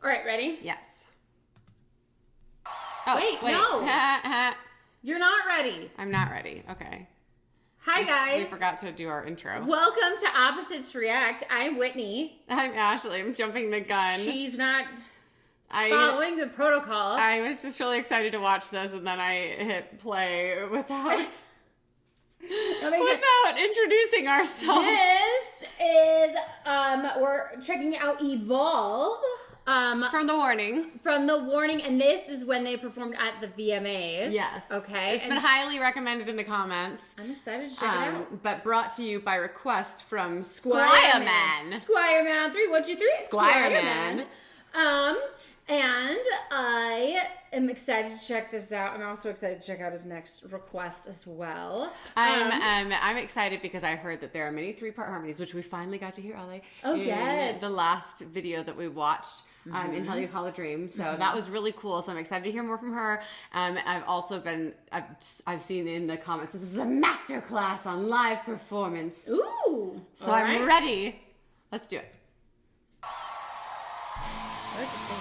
All right, ready? Yes. Oh, wait. No. You're not ready. I'm not ready. Okay. Hi, guys. We forgot to do our intro. Welcome to Opposites React. I'm Whitney. I'm Ashley. I'm jumping the gun. She's not following the protocol. I was just really excited to watch this, and then I hit play without introducing ourselves. This is, we're checking out Evolve. From the warning. And this is when they performed at the VMAs. Yes. Okay. It's been highly recommended in the comments. I'm excited to check it out. But brought to you by request from Squireman. Squireman on 3, 1, 2, 3. Squireman. And I am excited to check this out. I'm also excited to check out his next request as well. I'm excited because I heard that there are many 3-part harmonies, which we finally got to hear, Ollie. Yes. The last video that we watched. In Hell You Call a Dream. So that was really cool. So I'm excited to hear more from her. I've also I've seen in the comments that this is a masterclass on live performance. Ooh. So I'm ready. Let's do it. I like the stage.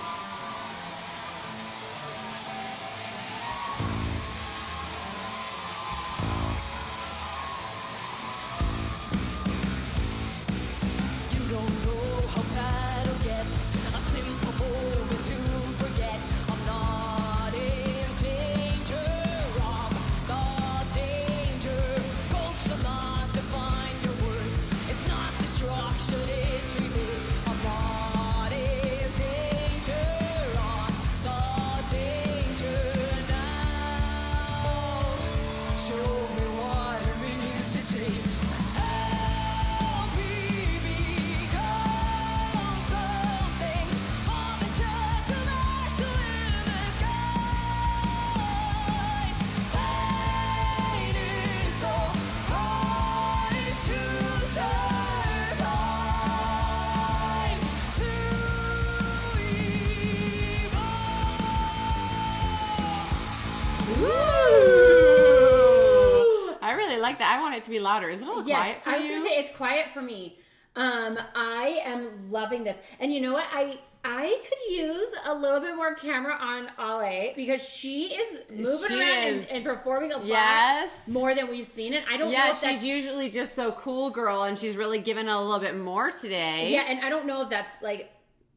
Like that. I want it to be louder. Is it a little quiet for you? I was going to say it's quiet for me. I am loving this. And you know what? I could use a little bit more camera on Ale because she is moving around and performing a lot more than we've seen it. I don't know if that's... she's usually just so cool girl and she's really giving a little bit more today. Yeah, and I don't know if that's like...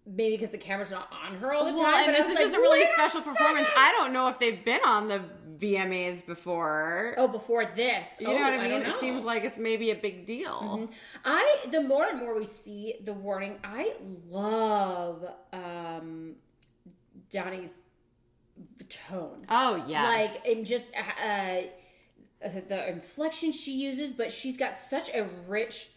Maybe because the camera's not on her all the time. Well, and this is just a really special performance. Second. I don't know if they've been on the VMAs before. Oh, before this. You know what I mean? It seems like it's maybe a big deal. Mm-hmm. The more and more we see the warning, I love Donnie's tone. Oh, yes. Like, and just the inflection she uses, but she's got such a rich...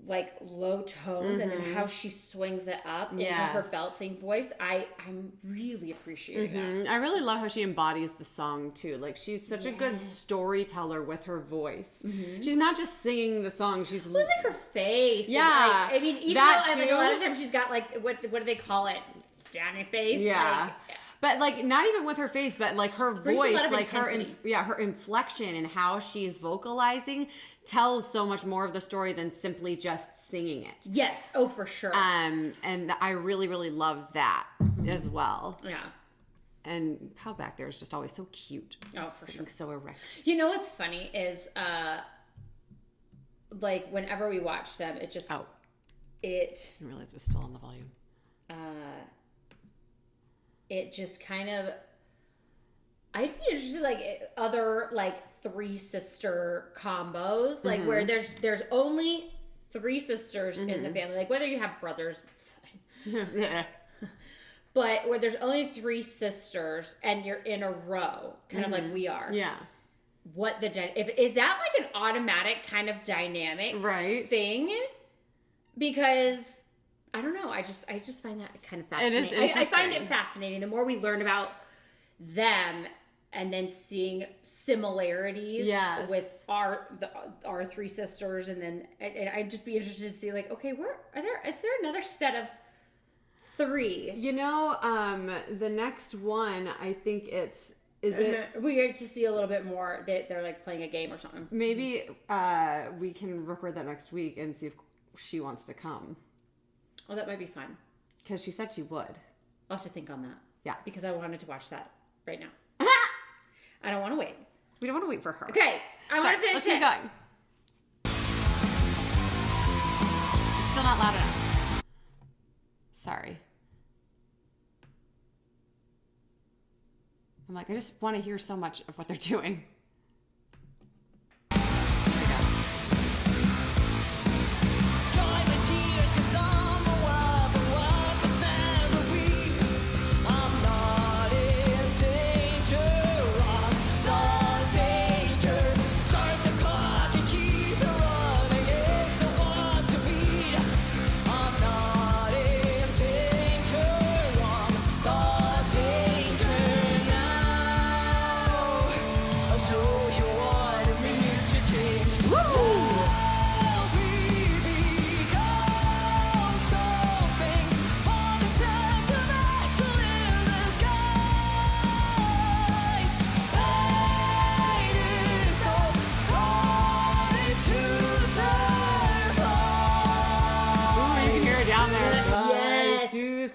like low tones and then how she swings it up into her belting voice. I'm really appreciating that. I really love how she embodies the song too. Like she's such a good storyteller with her voice. She's not just singing the song. She's like her face. Yeah. And, I mean, even though like a lot of times she's got like what do they call it? Johnny face. Yeah. But like not even with her face, but like her voice, like intensity. her inflection and how she's vocalizing tells so much more of the story than simply just singing it. Yes, oh for sure. And I really, really love that as well. Yeah. And Pal back there is just always so cute. Oh, for sure. So erect. You know what's funny is like whenever we watch them, it just I didn't realize it was still on the volume. It just kind of, I'd be interested like other like 3 sister combos, like where there's only 3 sisters in the family, like whether you have brothers, it's fine. But where there's only 3 sisters and you're in a row, kind of like we are. Yeah. Is that like an automatic kind of dynamic thing? Because I don't know. I just find that kind of fascinating. It is interesting. I find it fascinating. The more we learn about them and then seeing similarities with our 3 sisters, and then I'd just be interested to see like, okay, is there another set of 3? You know, the next one, I think we get to see a little bit more. They're like playing a game or something. Maybe we can record that next week and see if she wants to come. Oh, that might be fun. Because she said she would. I'll have to think on that. Yeah. Because I wanted to watch that right now. I don't want to wait. We don't want to wait for her. Okay. I want to finish Let's keep going. It's still not loud enough. Sorry. I'm like, I just want to hear so much of what they're doing.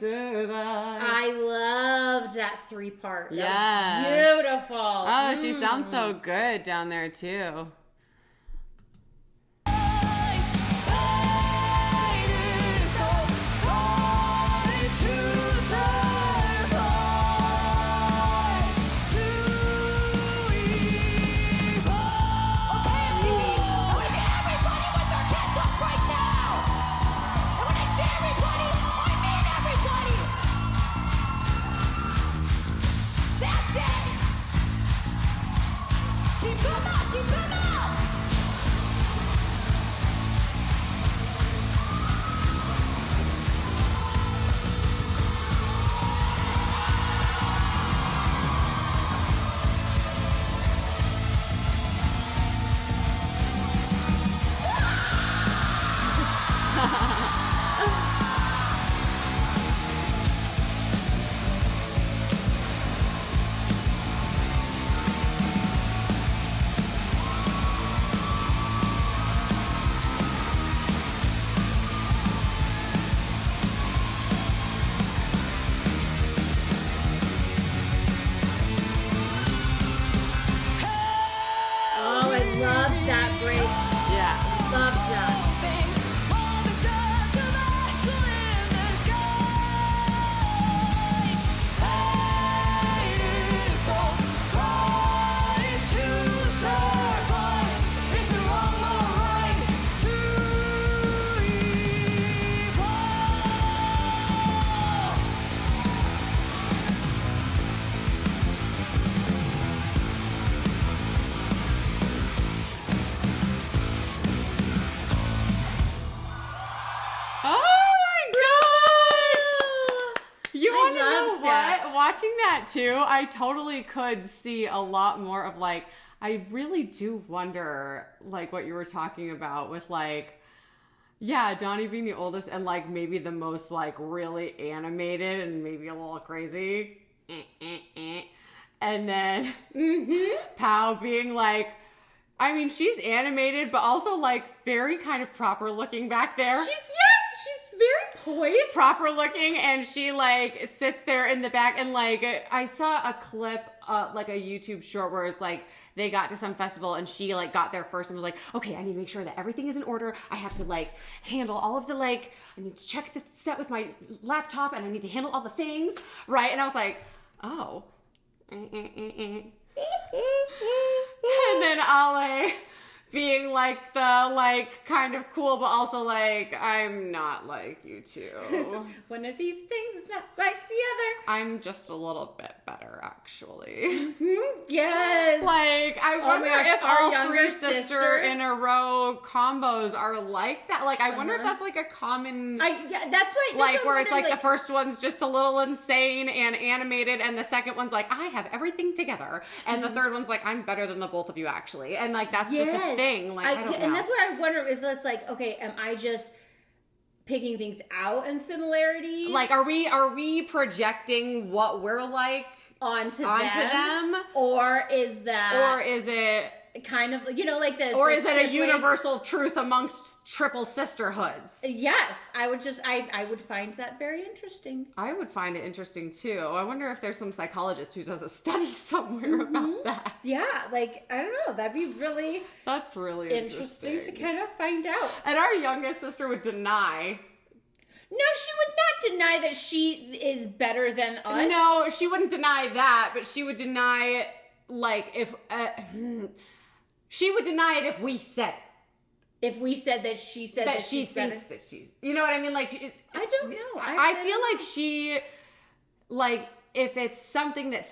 I loved that 3-part. Yes. Beautiful. Oh, she sounds so good down there too. Watching that too, I totally could see a lot more of like, I really do wonder like what you were talking about with like, yeah, Donnie being the oldest and like maybe the most like really animated and maybe a little crazy. And then Pow being like, I mean, she's animated, but also like very kind of proper looking back there. She's very poised. Proper looking, and she like sits there in the back, and like I saw a clip, like a YouTube short where it's like they got to some festival and she like got there first and was like, okay, I need to make sure that everything is in order. I have to like handle all of the like, I need to check the set with my laptop and I need to handle all the things, right? And I was like, oh. And then Ale being like the like kind of cool, but also like I'm not like you two. One of these things is not like the other. I'm just a little bit better, actually. Yes. Like I wonder if our all three sister in a row combos are like that. Like I wonder if that's like a common. That's right. Like where it's like the first one's just a little insane and animated, and the second one's like I have everything together, and the third one's like I'm better than the both of you actually, and like that's just a thing. Like I don't know. And that's where I wonder if it's like, okay, am I just picking things out in similarities? Like, are we projecting what we're like onto them? Or is that? Or is it kind of, you know, like the... Or the is it a sibling- universal truth amongst triple sisterhoods? Yes, I would find that very interesting. I would find it interesting too. I wonder if there's some psychologist who does a study somewhere about that. Yeah, like, I don't know. That'd be really... That's really interesting to kind of find out. And our youngest sister would deny. No, she would not deny that she is better than us. No, she wouldn't deny that, but she would deny, like, if... she would deny it if we said it. If we said that she said that she she's thinks better. that she's... You know what I mean? Like, I don't know. I feel like she... Like, if it's something that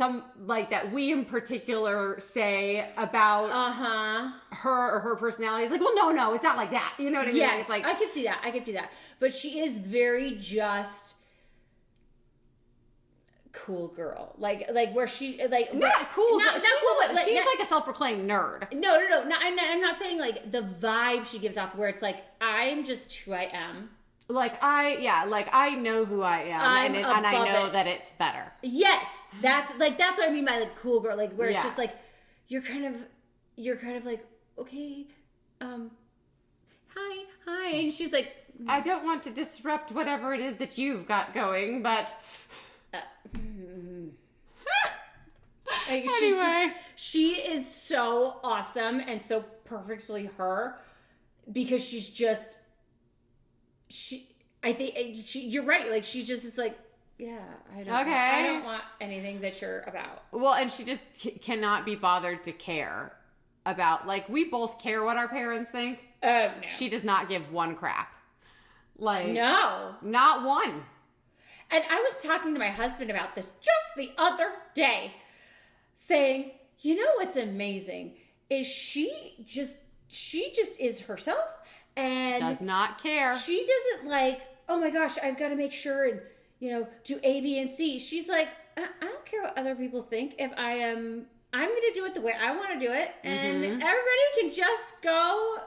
that we in particular say about her or her personality, it's like, well, no, it's not like that. You know what I mean? Yes, It's like, I can see that. But she is very just cool girl. Like where she, like... not cool, not but cool, but she's like a self-proclaimed nerd. No. I'm not saying, like, the vibe she gives off where it's like, I'm just who I am. I know who I am, and I know that it's better. Yes, that's what I mean by, like, cool girl, like, where it's Yeah. just like you're kind of like, okay, hi, and she's like, I don't want to disrupt whatever it is that you've got going, but like, anyway, she is so awesome and so perfectly her because she's just. You're right. Like, she just is like, yeah, I don't want anything that you're about. Well, and she just cannot be bothered to care about, like, we both care what our parents think. No. She does not give one crap. Like, No. not one. And I was talking to my husband about this just the other day, saying, you know what's amazing is she just is herself. And does not care. She doesn't like, oh my gosh, I've got to make sure and, you know, do A, B, and C. She's like, I don't care what other people think. I'm going to do it the way I want to do it. And everybody can just go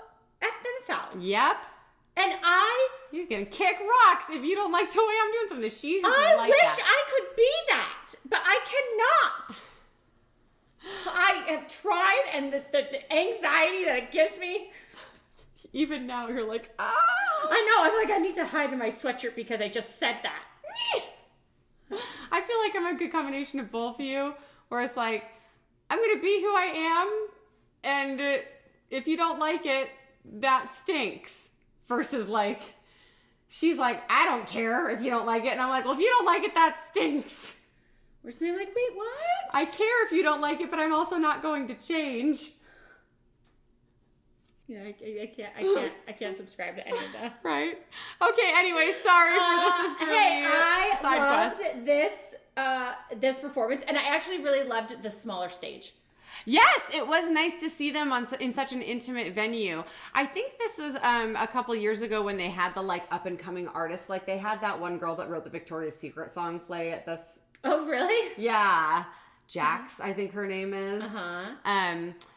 F themselves. Yep. And you can kick rocks if you don't like the way I'm doing something. She's just I like wish that. I could be that, but I cannot. I have tried, and the anxiety that it gives me. Even now, you're like, ah. I know. I'm like, I need to hide in my sweatshirt because I just said that. I feel like I'm a good combination of both of you, where it's like, I'm going to be who I am, and if you don't like it, that stinks. Versus, like, she's like, I don't care if you don't like it. And I'm like, well, if you don't like it, that stinks. Where's me like, wait, what? I care if you don't like it, but I'm also not going to change. Yeah, I can't subscribe to any of that. Right. Okay, anyway, sorry for the sisterly I side loved quest. this performance, and I actually really loved the smaller stage. Yes, it was nice to see them in such an intimate venue. I think this was a couple years ago when they had the, like, up and coming artists. Like, they had that one girl that wrote the Victoria's Secret song play at this. Oh, really? Yeah, Jax, I think her name is.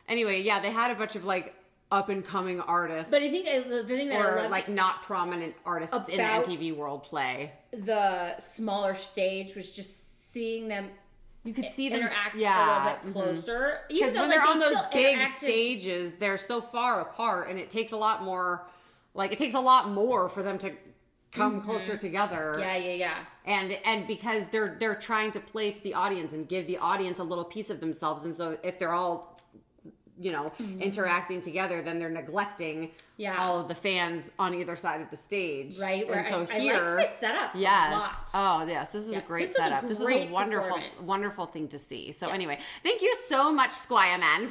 Anyway, yeah, they had a bunch of, like, up and coming artists. But I think the thing that I loved, like, not prominent artists in the MTV World play. The smaller stage was just seeing them. You could see them interact a little bit closer. Because when they're on those big stages, they're so far apart, and it takes a lot more. Like, it takes a lot more for them to come closer together. Yeah. And because they're trying to play to the audience and give the audience a little piece of themselves, and so if they're all, you know, interacting together, then they're neglecting all of the fans on either side of the stage. Right. And so I here, liked the setup yes. a lot. Oh, yes. This is a great setup. This is a wonderful thing to see. So anyway, thank you so much, Squire Man,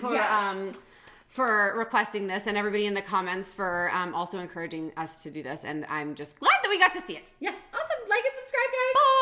for requesting this, and everybody in the comments for also encouraging us to do this. And I'm just glad that we got to see it. Yes. Awesome. Like and subscribe, guys. Bye.